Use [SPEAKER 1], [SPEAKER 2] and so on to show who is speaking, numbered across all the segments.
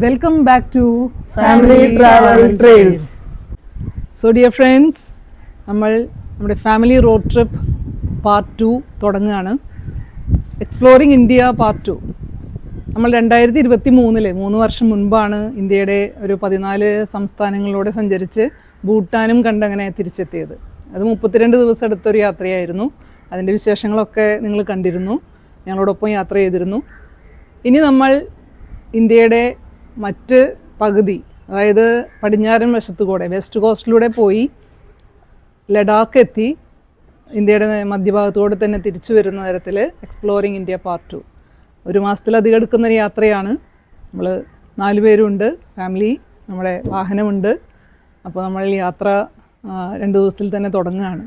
[SPEAKER 1] Welcome back to
[SPEAKER 2] Family Travel Trails.
[SPEAKER 1] So dear friends, നമ്മുടെ family road trip part 2 തുടങ്ങുകയാണ്. Exploring India part 2. നമ്മൾ 2023 3 വർഷം മുൻപാണ് ഇന്ത്യയുടെ ഒരു 14 സംസ്ഥാനങ്ങളിലൂടെ സഞ്ചരിച്ച് ഭൂട്ടാനും കണ്ടങ്ങനെ തിരിച്ചെത്തിയത്. അത് 32 ദിവസം എടുത്തൊരു യാത്രയായിരുന്നു. അതിൻ്റെ വിശേഷങ്ങളൊക്കെ നിങ്ങൾ കണ്ടിരുന്നു, ഞങ്ങളോടൊപ്പം യാത്ര ചെയ്തിരുന്നു. ഇനി നമ്മൾ ഇന്ത്യയുടെ മറ്റ് പകുതി, അതായത് പടിഞ്ഞാറൻ വശത്തുകൂടെ വെസ്റ്റ് കോസ്റ്റിലൂടെ പോയി ലഡാക്ക് എത്തി ഇന്ത്യയുടെ മധ്യഭാഗത്തുകൂടെ തന്നെ തിരിച്ചു വരുന്ന തരത്തിൽ എക്സ്പ്ലോറിംഗ് ഇന്ത്യ പാർട്ട് 2. ഒരു മാസത്തിലധികം എടുക്കുന്നൊരു യാത്രയാണ്. നമ്മൾ 4 പേരുണ്ട്, ഫാമിലി, നമ്മുടെ വാഹനമുണ്ട്. അപ്പോൾ നമ്മൾ യാത്ര 2 ദിവസത്തിൽ തന്നെ തുടങ്ങുകയാണ്.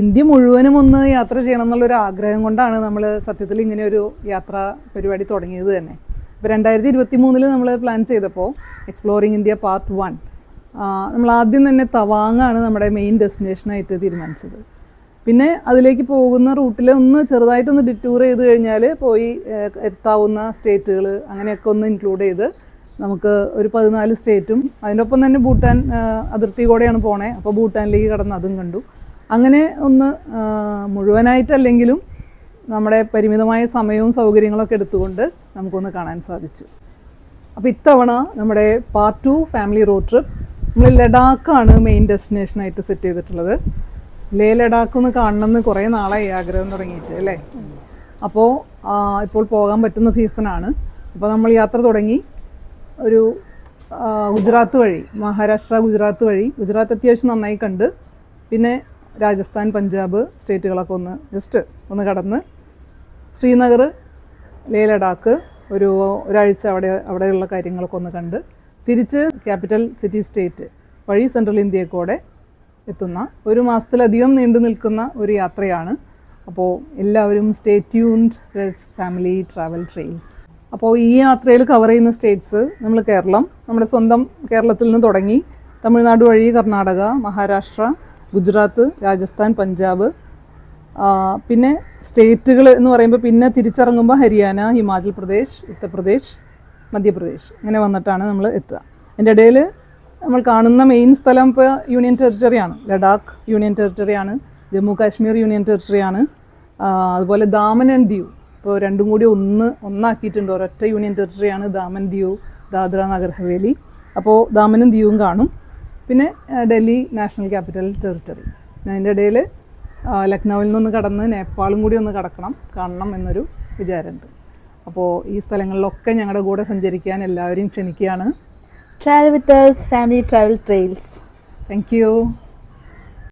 [SPEAKER 1] ഇന്ത്യ മുഴുവനും ഒന്ന് യാത്ര ചെയ്യണം എന്നുള്ളൊരു ആഗ്രഹം കൊണ്ടാണ് നമ്മൾ സത്യത്തിൽ ഇങ്ങനെ ഒരു യാത്രാ പരിപാടി തുടങ്ങിയത് തന്നെ. ഇപ്പോൾ 2023 നമ്മൾ പ്ലാൻ ചെയ്തപ്പോൾ എക്സ്പ്ലോറിംഗ് ഇന്ത്യ പാർട്ട് 1 നമ്മൾ ആദ്യം തന്നെ തവാങ്ങാണ് നമ്മുടെ മെയിൻ ഡെസ്റ്റിനേഷനായിട്ട് തീരുമാനിച്ചത്. പിന്നെ അതിലേക്ക് പോകുന്ന റൂട്ടിൽ ഒന്ന് ചെറുതായിട്ടൊന്ന് ഡിറ്റൂർ ചെയ്ത് കഴിഞ്ഞാൽ പോയി എത്താവുന്ന സ്റ്റേറ്റുകൾ അങ്ങനെയൊക്കെ ഒന്ന് ഇൻക്ലൂഡ് ചെയ്ത് നമുക്ക് ഒരു 14 സ്റ്റേറ്റും അതിൻ്റെ ഒപ്പം തന്നെ ഭൂട്ടാൻ അതിർത്തി കൂടെയാണ് പോണേ. അപ്പോൾ ഭൂട്ടാനിലേക്ക് കടന്ന് അതും കണ്ടു. അങ്ങനെ ഒന്ന് മുഴുവനായിട്ടല്ലെങ്കിലും നമ്മുടെ പരിമിതമായ സമയവും സൗകര്യങ്ങളൊക്കെ എടുത്തുകൊണ്ട് നമുക്കൊന്ന് കാണാൻ സാധിച്ചു. അപ്പോൾ ഇത്തവണ നമ്മുടെ പാർട്ട് 2 ഫാമിലി റോഡ് ട്രിപ്പ് നമ്മൾ ലഡാക്കാണ് മെയിൻ ഡെസ്റ്റിനേഷനായിട്ട് സെറ്റ് ചെയ്തിട്ടുള്ളത്. ലേ ലഡാക്ക് ഒന്ന് കാണണമെന്ന് കുറേ നാളായി ആഗ്രഹം തുടങ്ങിയിട്ട് അല്ലേ. അപ്പോൾ ഇപ്പോൾ പോകാൻ പറ്റുന്ന സീസണാണ്. അപ്പോൾ നമ്മൾ യാത്ര തുടങ്ങി ഒരു ഗുജറാത്ത് വഴി, മഹാരാഷ്ട്ര ഗുജറാത്ത് വഴി. ഗുജറാത്ത് അത്യാവശ്യം നന്നായി കണ്ട് പിന്നെ രാജസ്ഥാൻ, പഞ്ചാബ് സ്റ്റേറ്റുകളൊക്കെ ജസ്റ്റ് ഒന്ന് കടന്ന് ശ്രീനഗർ, ലേ ലഡാക്ക് ഒരാഴ്ച അവിടെയുള്ള കാര്യങ്ങളൊക്കെ ഒന്ന് കണ്ട് തിരിച്ച് ക്യാപിറ്റൽ സിറ്റി സ്റ്റേറ്റ് വഴി സെൻട്രൽ ഇന്ത്യക്കൂടെ എത്തുന്ന ഒരു മാസത്തിലധികം നീണ്ടു നിൽക്കുന്ന ഒരു യാത്രയാണ്. അപ്പോൾ എല്ലാവരും stay tuned with family travel trails. അപ്പോൾ ഈ യാത്രയിൽ കവർ ചെയ്യുന്ന സ്റ്റേറ്റ്സ് നമ്മൾ കേരളം, നമ്മുടെ സ്വന്തം കേരളത്തിൽ നിന്ന് തുടങ്ങി തമിഴ്നാട് വഴി കർണാടക, മഹാരാഷ്ട്ര, ഗുജറാത്ത്, രാജസ്ഥാൻ, പഞ്ചാബ്, പിന്നെ സ്റ്റേറ്റുകൾ എന്ന് പറയുമ്പോൾ പിന്നെ തിരിച്ചിറങ്ങുമ്പോൾ ഹരിയാന, ഹിമാചൽ പ്രദേശ്, ഉത്തർപ്രദേശ്, മധ്യപ്രദേശ് അങ്ങനെ വന്നിട്ടാണ് നമ്മൾ എത്തുക. അതിൻ്റെ ഇടയിൽ നമ്മൾ കാണുന്ന മെയിൻ സ്ഥലം ഇപ്പോൾ യൂണിയൻ ടെറിട്ടറിയാണ്. ലഡാക്ക് യൂണിയൻ ടെറിട്ടറിയാണ്, ജമ്മു കാശ്മീർ യൂണിയൻ ടെറിട്ടറിയാണ്. അതുപോലെ ദാമൻ ആൻഡ് ദിയു ഇപ്പോൾ രണ്ടും കൂടി ഒന്നാക്കിയിട്ടുണ്ട്. ഒരൊറ്റ യൂണിയൻ ടെറിട്ടറിയാണ് ദാമൻ ദിയു, ദാദ്ര നഗർ ഹവേലി. അപ്പോൾ ദാമനും ദിയുവും കാണും. പിന്നെ ഡൽഹി നാഷണൽ ക്യാപിറ്റൽ ടെറിട്ടറി. അതിൻ്റെ ഇടയിൽ ലക്നൗവിൽ നിന്നൊന്ന് കടന്ന് നേപ്പാളും കൂടി ഒന്ന് കാണണം എന്നൊരു വിചാരമുണ്ട്. അപ്പോൾ ഈ സ്ഥലങ്ങളിലൊക്കെ ഞങ്ങളുടെ കൂടെ സഞ്ചരിക്കാൻ എല്ലാവരെയും ക്ഷണിക്കുകയാണ്.
[SPEAKER 2] Travel with us, Family Travel Trails.
[SPEAKER 1] Thank you.